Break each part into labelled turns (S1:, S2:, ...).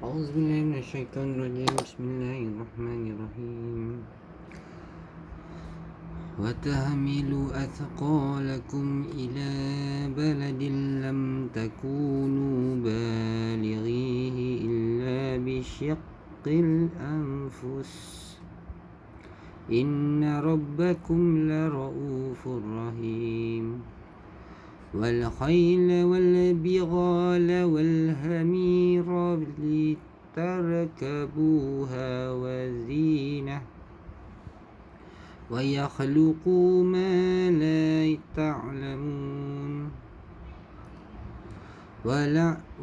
S1: أعوذ بالله من الشيطان الرجيم. بسم الله الرحمن الرحيم. وتحملوا أثقالكم إلى بلد لم تكونوا بالغيه إلا بشق الأنفس إن ربكم لرؤوف رحيم. والخيل والبغال والحمير لتركبوها وزينة ويخلق ما لا تعلمون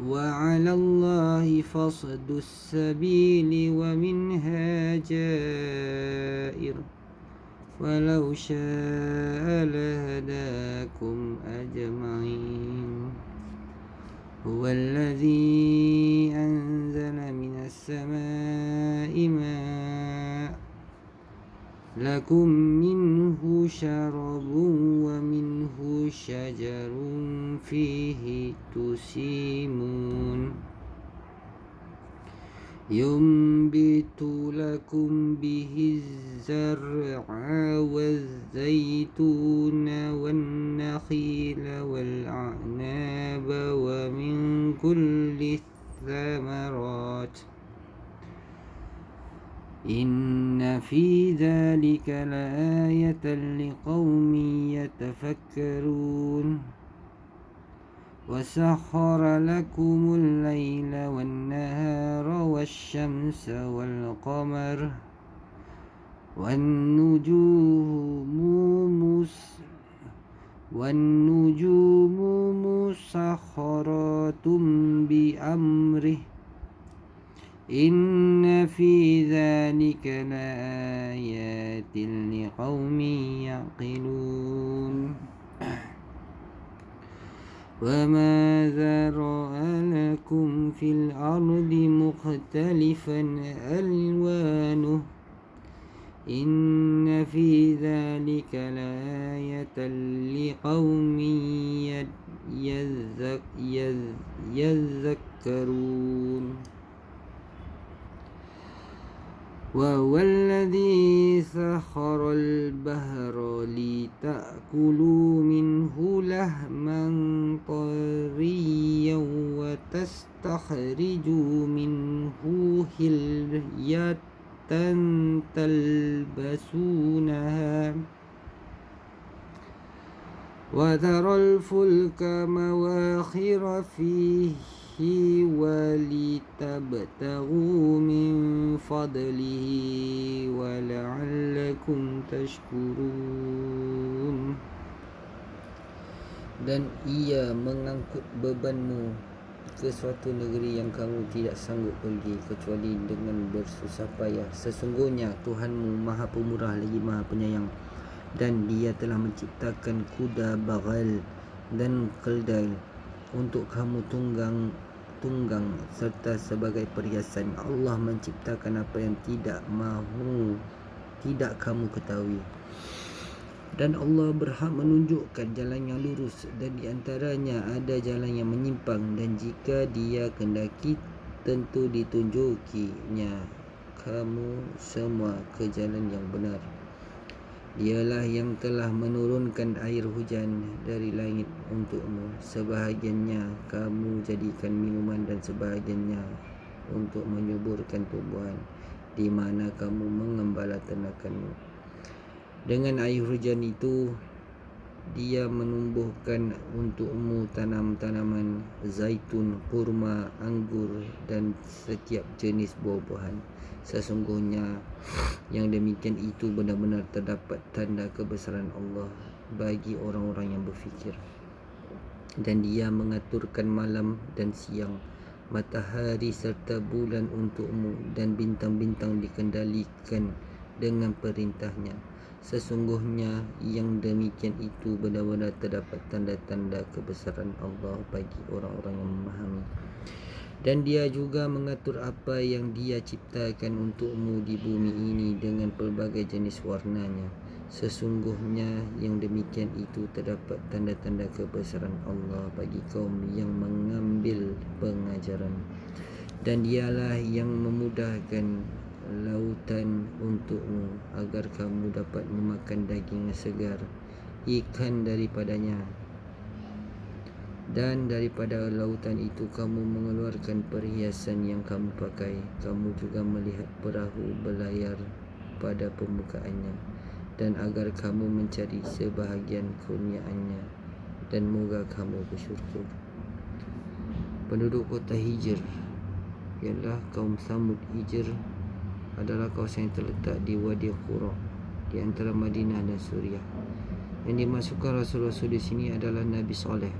S1: وعلى الله فصد السبيل ومنها جائر ولو شاء لهداكم أجمعين. هو الذي أنزل من السماء ماء لكم منه شراب ومنه شجر فيه تسيمون ينبت لكم به الزرع والزيتون والنخيل والأعناب ومن كل الثمرات إن في ذلك لآية لقوم يتفكرون. وسخر لكم الليل والنهار والشمس والقمر والنجوم مسخرات بأمره إن في ذلك لآيات لقوم يعقلون. وما ذرأ لكم في الأرض مختلفا ألوانه إن في ذلك لآية لقوم يذكرون. وهو الذي سخر البحر لتأكلوا منه لحما طريا وتستخرجوا منه حلية تلبسونها وترى الفلك مواخر فيه ولتبتغوا من فضله ولعلكم تشكرون. Dan ia mengangkut bebanmu ke suatu negeri yang kamu tidak sanggup pergi kecuali dengan bersusah payah. Sesungguhnya Tuhanmu Maha Pemurah lagi Maha Penyayang. Dan dia telah menciptakan kuda bagal dan keldai untuk kamu tunggang serta sebagai perhiasan. Allah menciptakan apa yang tidak kamu ketahui. Dan Allah berhak menunjukkan jalan yang lurus dan di antaranya ada jalan yang menyimpang, dan jika dia kendaki tentu ditunjukinya kamu semua ke jalan yang benar. Dialah yang telah menurunkan air hujan dari langit untukmu. Sebahagiannya kamu jadikan minuman dan sebahagiannya untuk menyuburkan tumbuhan di mana kamu mengembala ternakanmu. Dengan air hujan itu dia menumbuhkan untukmu tanaman zaitun, kurma, anggur dan setiap jenis buah-buahan. Sesungguhnya yang demikian itu benar-benar terdapat tanda kebesaran Allah bagi orang-orang yang berfikir. Dan dia mengaturkan malam dan siang, matahari serta bulan untukmu, dan bintang-bintang dikendalikan dengan perintahnya. Sesungguhnya yang demikian itu benar-benar terdapat tanda-tanda kebesaran Allah bagi orang-orang yang memahami. Dan dia juga mengatur apa yang dia ciptakan untukmu di bumi ini dengan pelbagai jenis warnanya. Sesungguhnya yang demikian itu terdapat tanda-tanda kebesaran Allah bagi kaum yang mengambil pengajaran. Dan dialah yang memudahkan lautan untukmu agar kamu dapat memakan daging yang segar, ikan daripadanya. Dan daripada lautan itu kamu mengeluarkan perhiasan yang kamu pakai. Kamu juga melihat perahu berlayar pada pembukaannya, dan agar kamu mencari sebahagian kurniaannya, dan moga kamu bersyukur. Penduduk kota Hijr ialah kaum Samud. Hijr adalah kawasan yang terletak di Wadi Qura di antara Madinah dan Suriah. Yang dimasukkan Rasul-Rasul di sini adalah Nabi Saleh.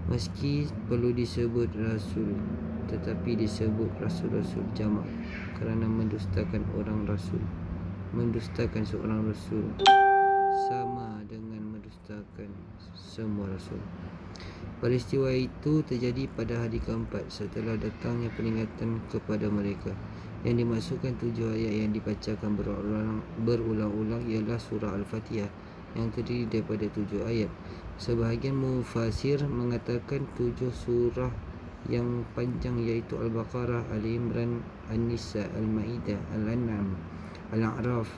S1: Meski perlu disebut Rasul, tetapi disebut Rasul-Rasul jamak kerana mendustakan orang Rasul. Mendustakan seorang Rasul sama dengan mendustakan semua Rasul. Peristiwa itu terjadi pada hari keempat setelah datangnya peringatan kepada mereka. Yang dimasukkan 7 ayat yang dibacakan berulang-ulang ialah surah Al-Fatihah yang terdiri daripada 7 ayat. Sebahagian mufasir mengatakan 7 surah yang panjang iaitu Al-Baqarah, Ali Imran, An-Nisa, Al-Ma'idah, Al-An'am, Al-A'raf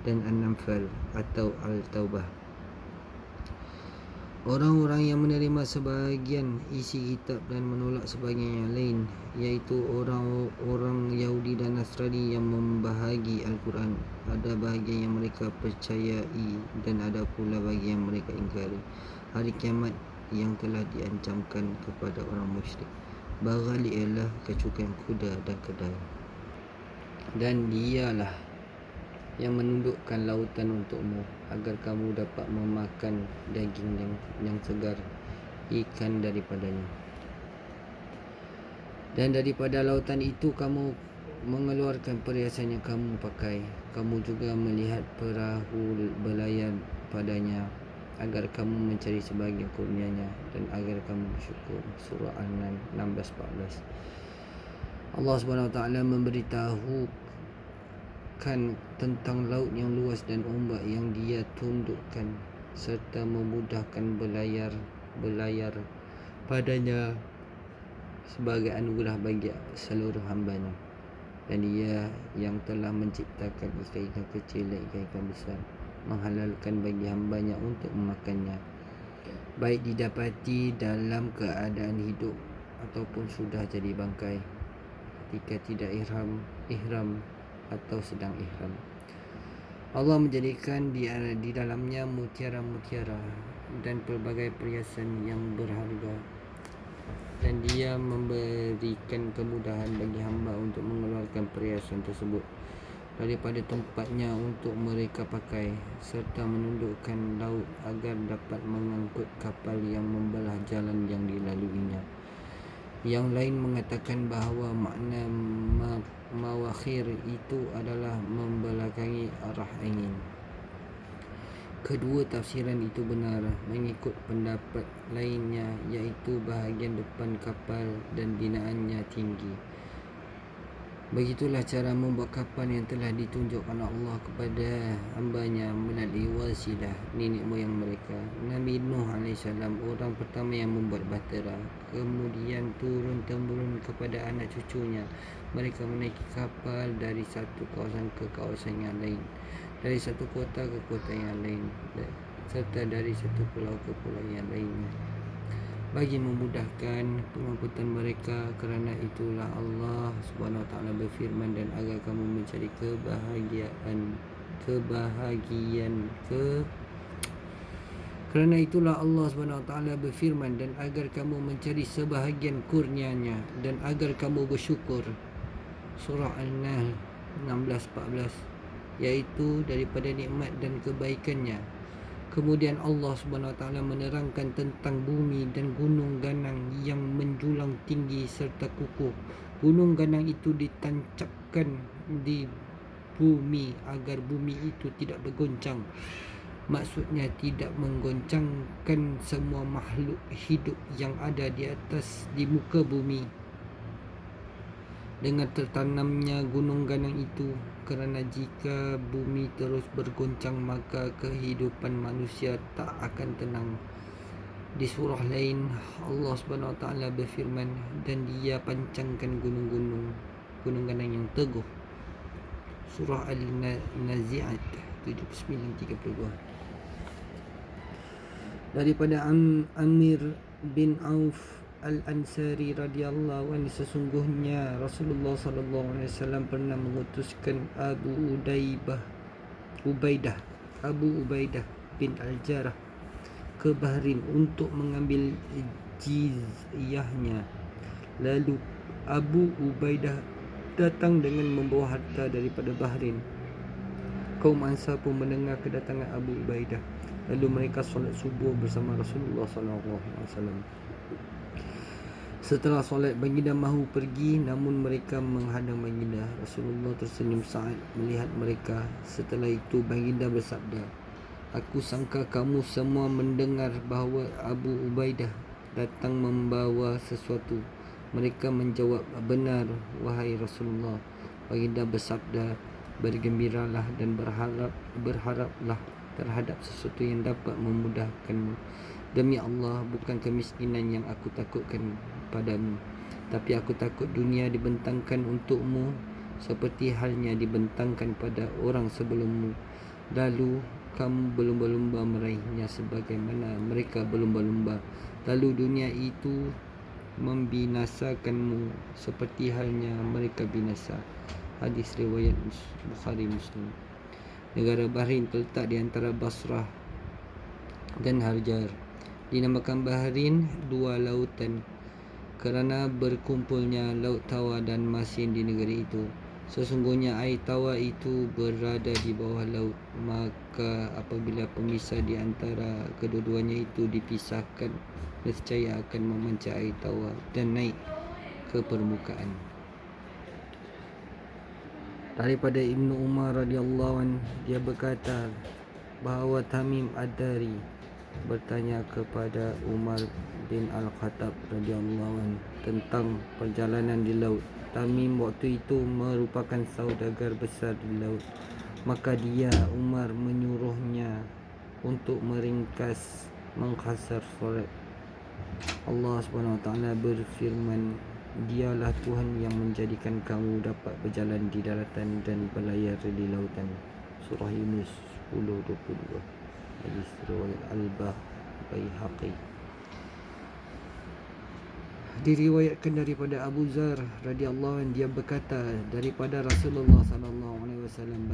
S1: dan An-Namfal atau Al-Taubah. Orang-orang yang menerima sebahagian isi kitab dan menolak sebahagian yang lain, iaitu orang-orang Yahudi dan Nasrani yang membahagi Al-Quran. Ada bahagian yang mereka percayai dan ada pula bahagian yang mereka ingkari hari kiamat yang telah diancamkan kepada orang musyrik. Baghal ialah kecukan kuda dan kedai. Dan dialah yang menundukkan lautan untukmu agar kamu dapat memakan daging yang segar, ikan daripadanya. Dan daripada lautan itu kamu mengeluarkan perhiasan yang kamu pakai. Kamu juga melihat perahu berlayar padanya agar kamu mencari sebahagian kurnianya dan agar kamu bersyukur. Surah An-Nan 16-14. Allah SWT memberitahu tentang laut yang luas dan ombak yang Dia tundukkan serta memudahkan berlayar padanya sebagai anugerah bagi seluruh hamba-Nya. Dan Dia yang telah menciptakan ikan-ikan kecil dan ikan-ikan besar, menghalalkan bagi hamba-Nya untuk memakannya, baik didapati dalam keadaan hidup ataupun sudah jadi bangkai, ketika tidak ihram atau sedang ihram. Allah menjadikan di dalamnya mutiara-mutiara dan pelbagai perhiasan yang berharga, dan Dia memberikan kemudahan bagi hamba untuk mengeluarkan perhiasan tersebut daripada tempatnya untuk mereka pakai, serta menundukkan laut agar dapat mengangkut kapal yang membelah jalan yang dilaluinya. Yang lain mengatakan bahawa makna mawakhir itu adalah membelakangi arah angin. Kedua tafsiran itu benar mengikut pendapat lainnya, iaitu bahagian depan kapal dan binaannya tinggi. Begitulah cara membuat kapal yang telah ditunjukkan Allah kepada hamba-Nya melalui wasilah nenek moyang mereka. Nabi Nuh AS orang pertama yang membuat bahtera, kemudian turun-temurun kepada anak cucunya. Mereka menaiki kapal dari satu kawasan ke kawasan yang lain, dari satu kota ke kota yang lain, serta dari satu pulau ke pulau yang lainnya, bagi memudahkan pengangkutan mereka. Kerana itulah Allah SWT berfirman, dan agar kamu mencari Kerana itulah Allah SWT berfirman, dan agar kamu mencari sebahagian kurnianya dan agar kamu bersyukur. Surah An-Nahl 16-14, iaitu daripada nikmat dan kebaikannya. Kemudian Allah SWT menerangkan tentang bumi dan gunung ganang yang menjulang tinggi serta kukuh. Gunung ganang itu ditancapkan di bumi agar bumi itu tidak bergoncang. Maksudnya tidak menggoncangkan semua makhluk hidup yang ada di muka bumi dengan tertanamnya gunung ganang itu. Kerana jika bumi terus bergoncang, maka kehidupan manusia tak akan tenang. Di surah lain Allah Subhanahu Wa Taala berfirman, dan Dia pancangkan gunung-gunung, gunung ganang yang teguh. Surah Al-Nazi'at 79:32. Daripada Amir bin Auf Al-Ansari radhiyallahu anhu, sesungguhnya Rasulullah sallallahu alaihi wasallam pernah mengutuskan Abu Ubaidah bin Al-Jarrah ke Bahrain untuk mengambil jizyahnya. Lalu Abu Ubaidah datang dengan membawa harta daripada Bahrain. Kaum Ansar pun mendengar kedatangan Abu Ubaidah. Lalu mereka solat subuh bersama Rasulullah SAW. Setelah solat, baginda mahu pergi, namun mereka menghadang baginda. Rasulullah tersenyum saat melihat mereka. Setelah itu baginda bersabda, aku sangka kamu semua mendengar bahawa Abu Ubaidah datang membawa sesuatu. Mereka menjawab, benar wahai Rasulullah. Baginda bersabda, bergembiralah dan berharaplah terhadap sesuatu yang dapat memudahkanmu. Demi Allah, bukan kemiskinan yang aku takutkan padamu, tapi aku takut dunia dibentangkan untukmu seperti halnya dibentangkan pada orang sebelummu. Lalu kamu berlumba-lumba meraihnya sebagaimana mereka berlumba-lumba. Lalu dunia itu membinasakanmu seperti halnya mereka binasa. Hadis riwayat Bukhari Muslim. Negara Bahrain terletak di antara Basrah dan Harjar. Dinamakan Bahrain dua lautan kerana berkumpulnya laut tawar dan masin di negeri itu. Sesungguhnya air tawar itu berada di bawah laut, maka apabila pemisah di antara kedua-duanya itu dipisahkan, nescaya akan memancar air tawar dan naik ke permukaan. Daripada Ibnu Umar radhiyallahu anhu, dia berkata bahawa Tamim Ad-Dari bertanya kepada Umar bin Al-Khattab radhiyallahu anhu tentang perjalanan di laut. Tamim waktu itu merupakan saudagar besar di laut. Maka dia, Umar, menyuruhnya untuk mengkhasar solat. Allah SWT berfirman, Dialah Tuhan yang menjadikan kamu dapat berjalan di daratan dan berlayar di lautan. Surah Yunus 10:22. Hadis riwayat Al-Baihaqi. Diriwayatkan daripada Abu Zar radhiyallahu anhu, dia berkata daripada Rasulullah sallallahu alaihi wasallam,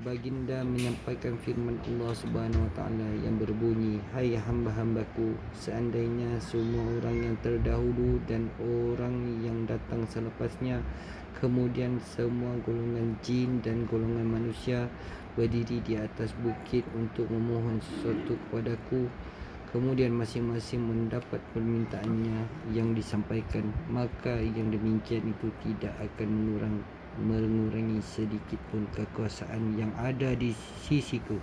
S1: baginda menyampaikan firman Allah Subhanahu wa taala yang berbunyi, hai hamba-hambaku, seandainya semua orang yang terdahulu dan orang yang datang selepasnya, kemudian semua golongan jin dan golongan manusia berdiri di atas bukit untuk memohon sesuatu kepadaku, kemudian masing-masing mendapat permintaannya yang disampaikan, maka yang demikian itu tidak akan mengurangi sedikit pun kekuasaan yang ada di sisiku,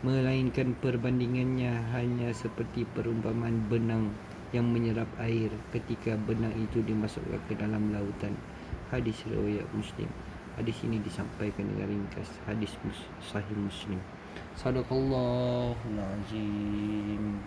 S1: melainkan perbandingannya hanya seperti perumpamaan benang yang menyerap air ketika benang itu dimasukkan ke dalam lautan. Hadis riwayat Muslim. Hadis ini disampaikan dengan ringkas. Hadis Sahih Muslim. Sadaqallahul Azim.